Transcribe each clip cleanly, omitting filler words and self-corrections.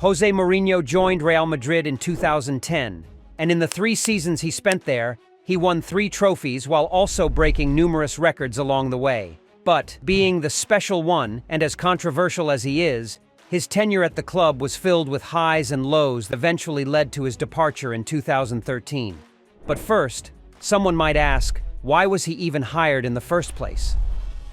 José Mourinho joined Real Madrid in 2010, and in the 3 seasons he spent there, he won 3 trophies while also breaking numerous records along the way. But, being the special one, and as controversial as he is, his tenure at the club was filled with highs and lows that eventually led to his departure in 2013. But first, someone might ask, why was he even hired in the first place?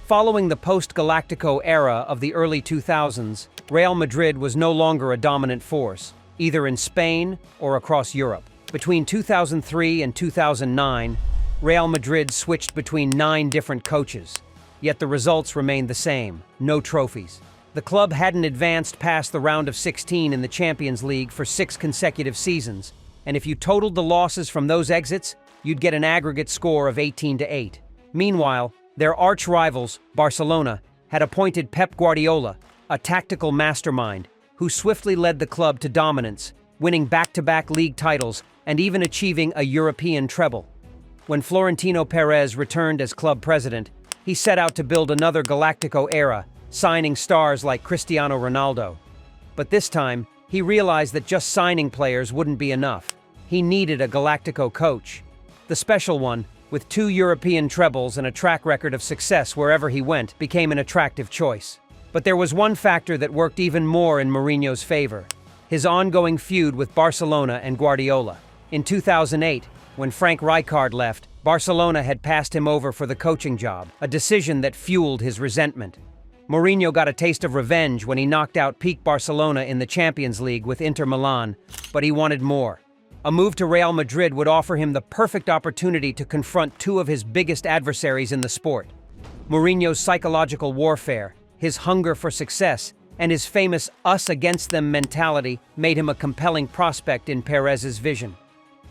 Following the post-Galactico era of the early 2000s, Real Madrid was no longer a dominant force, either in Spain or across Europe. Between 2003 and 2009, Real Madrid switched between 9 different coaches, yet the results remained the same: no trophies. The club hadn't advanced past the round of 16 in the Champions League for 6 consecutive seasons, and if you totaled the losses from those exits, you'd get an aggregate score of 18-8. Meanwhile, their arch-rivals, Barcelona, had appointed Pep Guardiola, a tactical mastermind, who swiftly led the club to dominance, winning back-to-back league titles and even achieving a European treble. When Florentino Perez returned as club president, he set out to build another Galactico era, signing stars like Cristiano Ronaldo. But this time, he realized that just signing players wouldn't be enough. He needed a Galactico coach. The special one, with 2 European trebles and a track record of success wherever he went, became an attractive choice. But there was one factor that worked even more in Mourinho's favor: his ongoing feud with Barcelona and Guardiola. In 2008, when Frank Rijkaard left, Barcelona had passed him over for the coaching job, a decision that fueled his resentment. Mourinho got a taste of revenge when he knocked out peak Barcelona in the Champions League with Inter Milan, but he wanted more. A move to Real Madrid would offer him the perfect opportunity to confront 2 of his biggest adversaries in the sport. Mourinho's psychological warfare, his hunger for success, and his famous us-against-them mentality made him a compelling prospect in Perez's vision.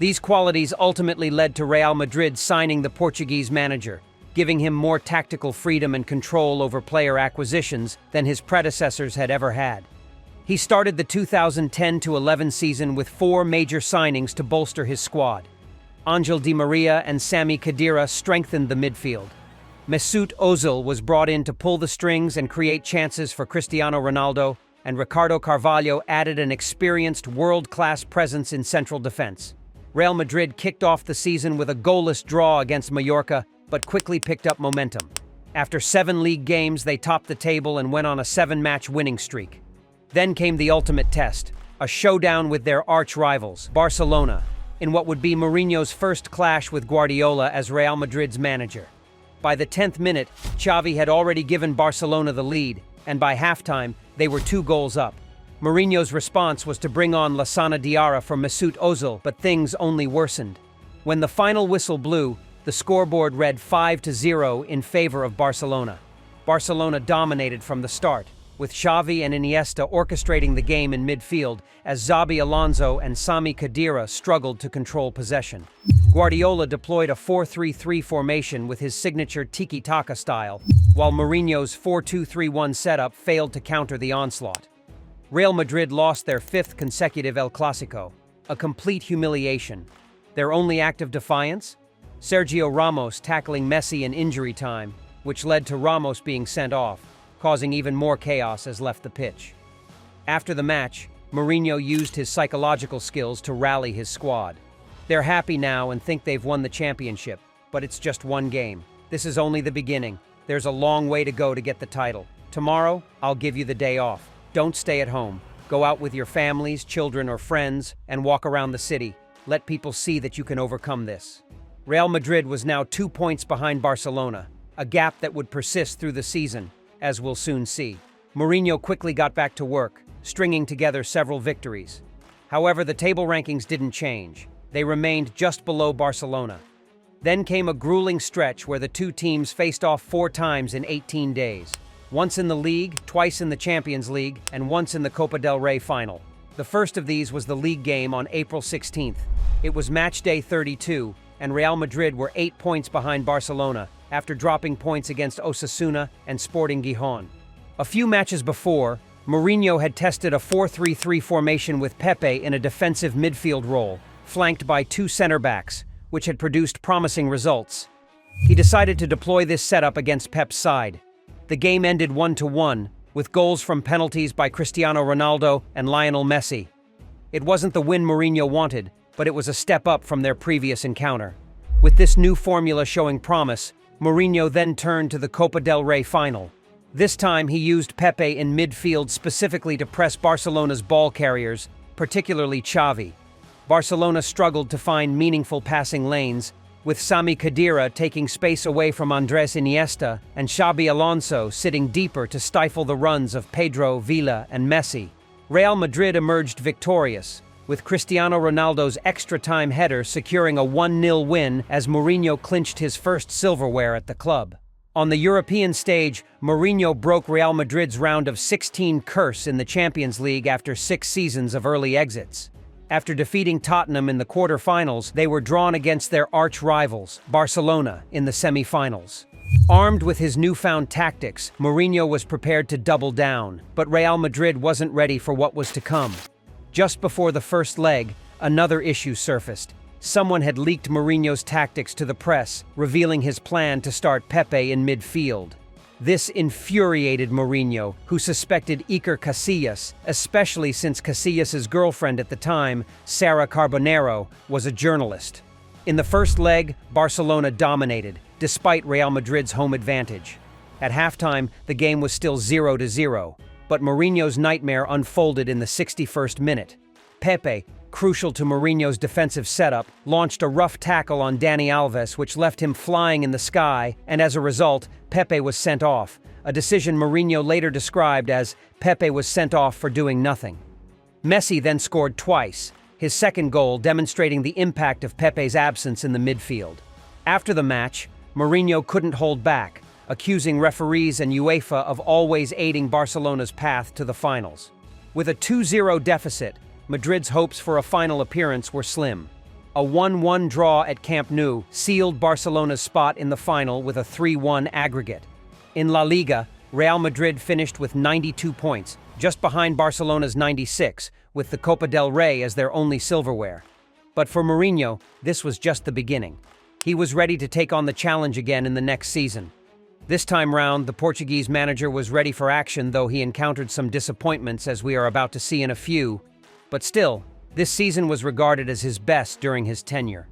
These qualities ultimately led to Real Madrid signing the Portuguese manager, giving him more tactical freedom and control over player acquisitions than his predecessors had ever had. He started the 2010-11 season with 4 major signings to bolster his squad. Ángel Di María and Sami Khedira strengthened the midfield. Mesut Ozil was brought in to pull the strings and create chances for Cristiano Ronaldo, and Ricardo Carvalho added an experienced world-class presence in central defense. Real Madrid kicked off the season with a goalless draw against Mallorca, but quickly picked up momentum. After 7 league games, they topped the table and went on a 7-match winning streak. Then came the ultimate test, a showdown with their arch-rivals, Barcelona, in what would be Mourinho's first clash with Guardiola as Real Madrid's manager. By the 10th minute, Xavi had already given Barcelona the lead, and by halftime, they were 2 goals up. Mourinho's response was to bring on Lassana Diarra for Mesut Ozil, but things only worsened. When the final whistle blew, the scoreboard read 5-0 in favor of Barcelona. Barcelona dominated from the start, with Xavi and Iniesta orchestrating the game in midfield as Xabi Alonso and Sami Khedira struggled to control possession. Guardiola deployed a 4-3-3 formation with his signature tiki-taka style, while Mourinho's 4-2-3-1 setup failed to counter the onslaught. Real Madrid lost their 5th consecutive El Clásico, a complete humiliation. Their only act of defiance? Sergio Ramos tackling Messi in injury time, which led to Ramos being sent off, causing even more chaos as left the pitch. After the match, Mourinho used his psychological skills to rally his squad. They're happy now and think they've won the championship, but it's just 1 game. This is only the beginning. There's a long way to go to get the title. Tomorrow, I'll give you the day off. Don't stay at home. Go out with your families, children, or friends, and walk around the city. Let people see that you can overcome this. Real Madrid was now 2 points behind Barcelona, a gap that would persist through the season, as we'll soon see. Mourinho quickly got back to work, stringing together several victories. However, the table rankings didn't change. They remained just below Barcelona. Then came a grueling stretch where the 2 teams faced off 4 times in 18 days. Once in the league, twice in the Champions League, and once in the Copa del Rey final. The first of these was the league game on April 16th. It was match day 32, and Real Madrid were 8 points behind Barcelona after dropping points against Osasuna and Sporting Gijón. A few matches before, Mourinho had tested a 4-3-3 formation with Pepe in a defensive midfield role, flanked by 2 center-backs, which had produced promising results. He decided to deploy this setup against Pep's side. The game ended 1-1, with goals from penalties by Cristiano Ronaldo and Lionel Messi. It wasn't the win Mourinho wanted, but it was a step up from their previous encounter. With this new formula showing promise, Mourinho then turned to the Copa del Rey final. This time he used Pepe in midfield specifically to press Barcelona's ball carriers, particularly Xavi. Barcelona struggled to find meaningful passing lanes, with Sami Khedira taking space away from Andres Iniesta and Xabi Alonso sitting deeper to stifle the runs of Pedro, Villa, and Messi. Real Madrid emerged victorious, with Cristiano Ronaldo's extra-time header securing a 1-0 win as Mourinho clinched his first silverware at the club. On the European stage, Mourinho broke Real Madrid's round of 16 curse in the Champions League after 6 seasons of early exits. After defeating Tottenham in the quarter-finals, they were drawn against their arch-rivals, Barcelona, in the semi-finals. Armed with his newfound tactics, Mourinho was prepared to double down, but Real Madrid wasn't ready for what was to come. Just before the first leg, another issue surfaced. Someone had leaked Mourinho's tactics to the press, revealing his plan to start Pepe in midfield. This infuriated Mourinho, who suspected Iker Casillas, especially since Casillas' girlfriend at the time, Sara Carbonero, was a journalist. In the first leg, Barcelona dominated, despite Real Madrid's home advantage. At halftime, the game was still 0-0, but Mourinho's nightmare unfolded in the 61st minute. Pepe, crucial to Mourinho's defensive setup, launched a rough tackle on Dani Alves which left him flying in the sky, and as a result, Pepe was sent off, a decision Mourinho later described as Pepe was sent off for doing nothing. Messi then scored twice, his second goal demonstrating the impact of Pepe's absence in the midfield. After the match, Mourinho couldn't hold back, accusing referees and UEFA of always aiding Barcelona's path to the finals. With a 2-0 deficit, Madrid's hopes for a final appearance were slim. A 1-1 draw at Camp Nou sealed Barcelona's spot in the final with a 3-1 aggregate. In La Liga, Real Madrid finished with 92 points, just behind Barcelona's 96, with the Copa del Rey as their only silverware. But for Mourinho, this was just the beginning. He was ready to take on the challenge again in the next season. This time round, the Portuguese manager was ready for action, though he encountered some disappointments, as we are about to see in a few. But still, this season was regarded as his best during his tenure.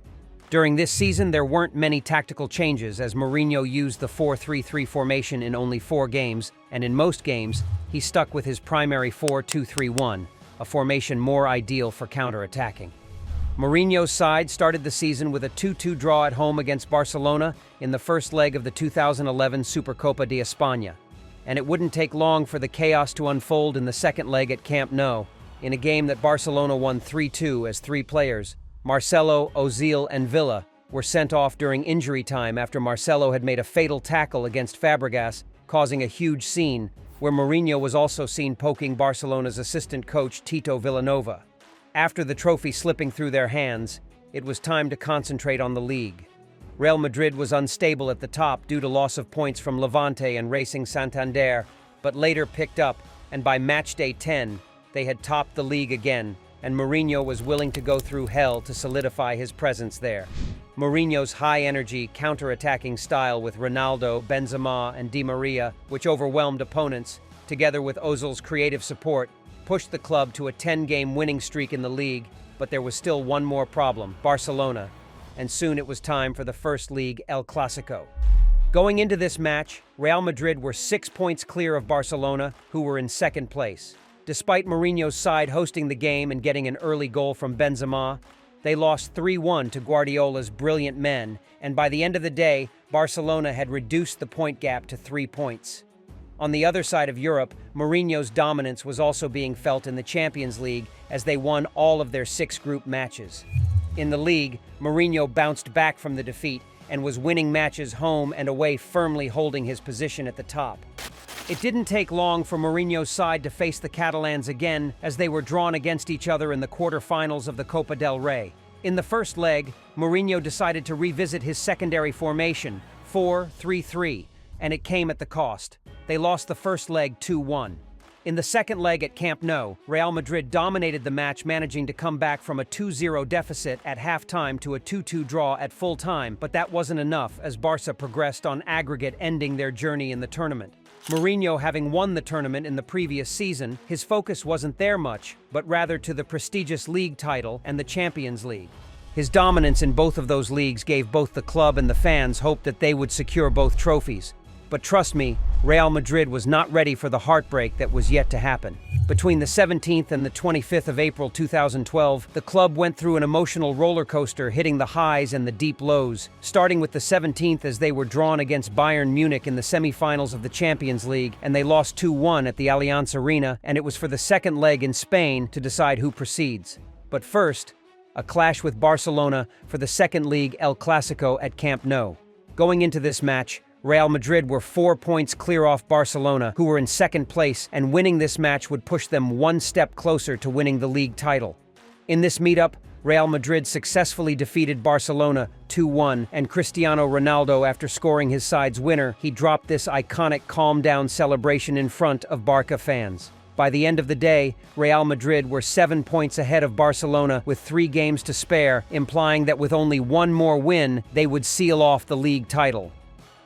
During this season, there weren't many tactical changes, as Mourinho used the 4-3-3 formation in only 4 games, and in most games, he stuck with his primary 4-2-3-1, a formation more ideal for counter-attacking. Mourinho's side started the season with a 2-2 draw at home against Barcelona in the first leg of the 2011 Supercopa de Espana, and it wouldn't take long for the chaos to unfold in the second leg at Camp Nou, in a game that Barcelona won 3-2 as 3 players, Marcelo, Ozil, and Villa, were sent off during injury time after Marcelo had made a fatal tackle against Fabregas, causing a huge scene, where Mourinho was also seen poking Barcelona's assistant coach Tito Vilanova. After the trophy slipping through their hands, it was time to concentrate on the league. Real Madrid was unstable at the top due to loss of points from Levante and Racing Santander, but later picked up, and by matchday 10, they had topped the league again, and Mourinho was willing to go through hell to solidify his presence there. Mourinho's high-energy, counter-attacking style with Ronaldo, Benzema, and Di Maria, which overwhelmed opponents, together with Ozil's creative support, pushed the club to a 10-game winning streak in the league, but there was still one more problem, Barcelona, and soon it was time for the first league El Clasico. Going into this match, Real Madrid were 6 points clear of Barcelona, who were in second place. Despite Mourinho's side hosting the game and getting an early goal from Benzema, they lost 3-1 to Guardiola's brilliant men, and by the end of the day, Barcelona had reduced the point gap to 3 points. On the other side of Europe, Mourinho's dominance was also being felt in the Champions League as they won all of their 6 group matches. In the league, Mourinho bounced back from the defeat and was winning matches home and away, firmly holding his position at the top. It didn't take long for Mourinho's side to face the Catalans again as they were drawn against each other in the quarter-finals of the Copa del Rey. In the first leg, Mourinho decided to revisit his secondary formation, 4-3-3, and it came at the cost. They lost the first leg 2-1. In the second leg at Camp Nou, Real Madrid dominated the match, managing to come back from a 2-0 deficit at halftime to a 2-2 draw at full time, but that wasn't enough as Barca progressed on aggregate, ending their journey in the tournament. Mourinho having won the tournament in the previous season, his focus wasn't there much, but rather to the prestigious league title and the Champions League. His dominance in both of those leagues gave both the club and the fans hope that they would secure both trophies. But trust me, Real Madrid was not ready for the heartbreak that was yet to happen. Between the 17th and the 25th of April 2012, the club went through an emotional roller coaster, hitting the highs and the deep lows, starting with the 17th as they were drawn against Bayern Munich in the semi-finals of the Champions League, and they lost 2-1 at the Allianz Arena, and it was for the second leg in Spain to decide who proceeds. But first, a clash with Barcelona for the second league El Clásico at Camp Nou. Going into this match, Real Madrid were 4 points clear off Barcelona, who were in second place, and winning this match would push them one step closer to winning the league title. In this meetup, Real Madrid successfully defeated Barcelona 2-1, and Cristiano Ronaldo, after scoring his side's winner, he dropped this iconic calm-down celebration in front of Barca fans. By the end of the day, Real Madrid were 7 points ahead of Barcelona with 3 games to spare, implying that with only one more win, they would seal off the league title.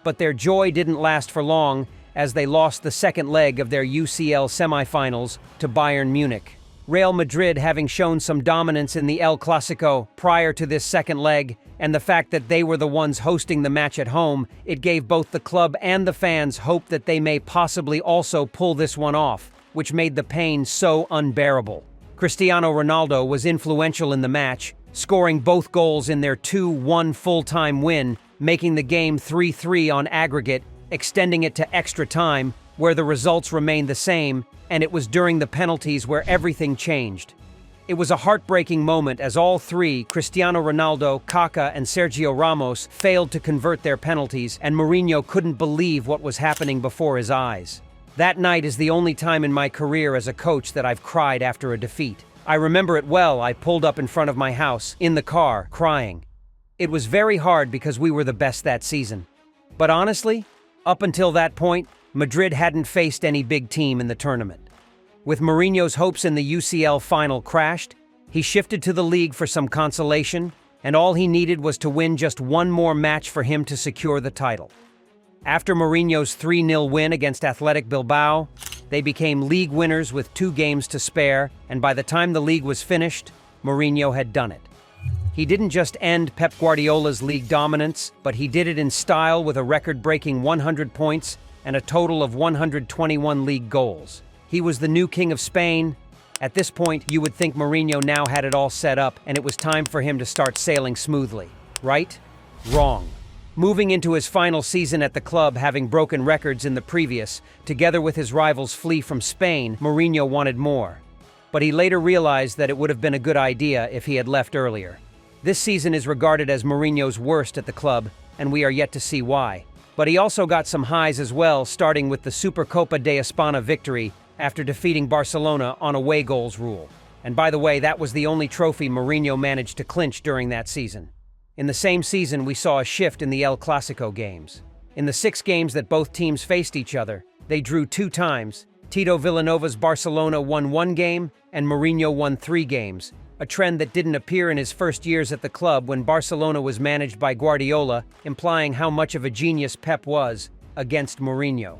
But their joy didn't last for long, as they lost the second leg of their UCL semifinals to Bayern Munich. Real Madrid, having shown some dominance in the El Clásico prior to this second leg, and the fact that they were the ones hosting the match at home, it gave both the club and the fans hope that they may possibly also pull this one off, which made the pain so unbearable. Cristiano Ronaldo was influential in the match, scoring both goals in their 2-1 full-time win, making the game 3-3 on aggregate, extending it to extra time, where the results remained the same, and it was during the penalties where everything changed. It was a heartbreaking moment as all three, Cristiano Ronaldo, Kaká, and Sergio Ramos, failed to convert their penalties, and Mourinho couldn't believe what was happening before his eyes. That night is the only time in my career as a coach that I've cried after a defeat. I remember it well. I pulled up in front of my house, in the car, crying. It was very hard because we were the best that season. But honestly, up until that point, Madrid hadn't faced any big team in the tournament. With Mourinho's hopes in the UCL final crashed, he shifted to the league for some consolation, and all he needed was to win just one more match for him to secure the title. After Mourinho's 3-0 win against Athletic Bilbao, they became league winners with 2 games to spare, and by the time the league was finished, Mourinho had done it. He didn't just end Pep Guardiola's league dominance, but he did it in style with a record-breaking 100 points and a total of 121 league goals. He was the new king of Spain. At this point, you would think Mourinho now had it all set up and it was time for him to start sailing smoothly. Right? Wrong. Moving into his final season at the club, having broken records in the previous, together with his rivals flee from Spain, Mourinho wanted more. But he later realized that it would have been a good idea if he had left earlier. This season is regarded as Mourinho's worst at the club, and we are yet to see why. But he also got some highs as well, starting with the Supercopa de Espana victory after defeating Barcelona on away goals rule. And by the way, that was the only trophy Mourinho managed to clinch during that season. In the same season, we saw a shift in the El Clásico games. In the 6 games that both teams faced each other, they drew 2 times. Tito Villanova's Barcelona won 1 game, and Mourinho won 3 games, a trend that didn't appear in his first years at the club when Barcelona was managed by Guardiola, implying how much of a genius Pep was against Mourinho.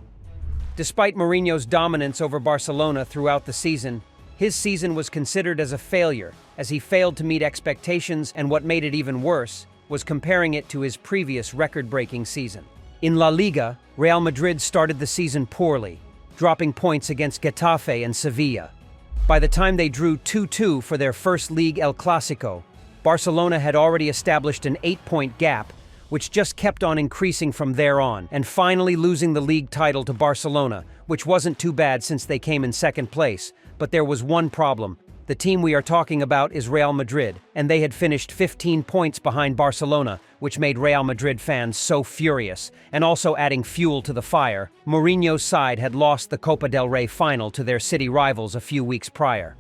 Despite Mourinho's dominance over Barcelona throughout the season, his season was considered as a failure, as he failed to meet expectations, and what made it even worse was comparing it to his previous record-breaking season. In La Liga, Real Madrid started the season poorly, dropping points against Getafe and Sevilla. By the time they drew 2-2 for their first league El Clásico, Barcelona had already established an 8-point gap, which just kept on increasing from there on, and finally losing the league title to Barcelona, which wasn't too bad since they came in second place. But there was one problem. The team we are talking about is Real Madrid, and they had finished 15 points behind Barcelona, which made Real Madrid fans so furious, and also adding fuel to the fire. Mourinho's side had lost the Copa del Rey final to their city rivals a few weeks prior.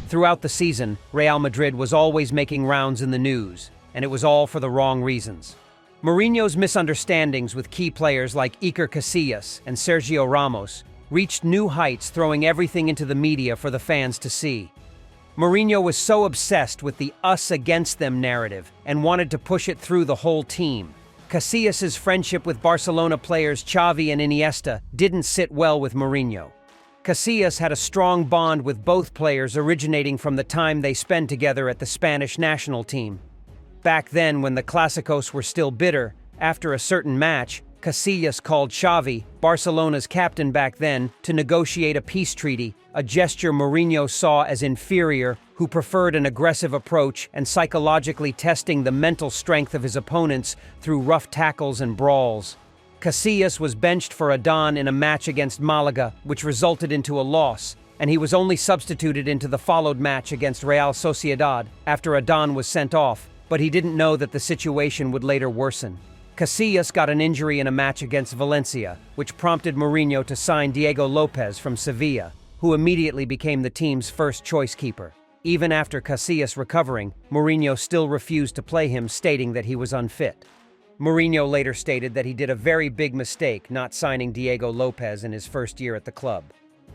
Throughout the season, Real Madrid was always making rounds in the news, and it was all for the wrong reasons. Mourinho's misunderstandings with key players like Iker Casillas and Sergio Ramos reached new heights, throwing everything into the media for the fans to see. Mourinho was so obsessed with the us against them narrative and wanted to push it through the whole team. Casillas's friendship with Barcelona players Xavi and Iniesta didn't sit well with Mourinho. Casillas had a strong bond with both players originating from the time they spent together at the Spanish national team. Back then, when the Clásicos were still bitter, after a certain match, Casillas called Xavi, Barcelona's captain back then, to negotiate a peace treaty, a gesture Mourinho saw as inferior, who preferred an aggressive approach and psychologically testing the mental strength of his opponents through rough tackles and brawls. Casillas was benched for Adán in a match against Málaga, which resulted into a loss, and he was only substituted into the followed match against Real Sociedad after Adán was sent off, but he didn't know that the situation would later worsen. Casillas got an injury in a match against Valencia, which prompted Mourinho to sign Diego Lopez from Sevilla, who immediately became the team's first-choice keeper. Even after Casillas recovering, Mourinho still refused to play him, stating that he was unfit. Mourinho later stated that he did a very big mistake not signing Diego Lopez in his first year at the club.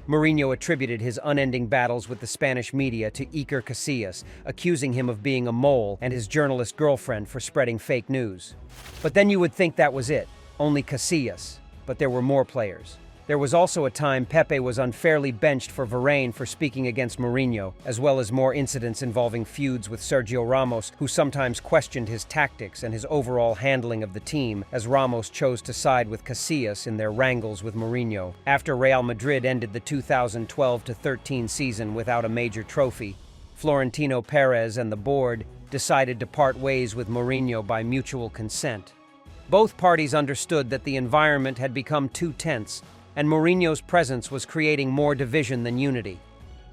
Mourinho attributed his unending battles with the Spanish media to Iker Casillas, accusing him of being a mole and his journalist girlfriend for spreading fake news. But then you would think that was it, only Casillas. But there were more players. There was also a time Pepe was unfairly benched for Varane for speaking against Mourinho, as well as more incidents involving feuds with Sergio Ramos, who sometimes questioned his tactics and his overall handling of the team, as Ramos chose to side with Casillas in their wrangles with Mourinho. After Real Madrid ended the 2012-13 season without a major trophy, Florentino Perez and the board decided to part ways with Mourinho by mutual consent. Both parties understood that the environment had become too tense, and Mourinho's presence was creating more division than unity.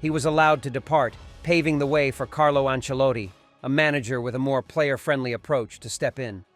He was allowed to depart, paving the way for Carlo Ancelotti, a manager with a more player-friendly approach, to step in.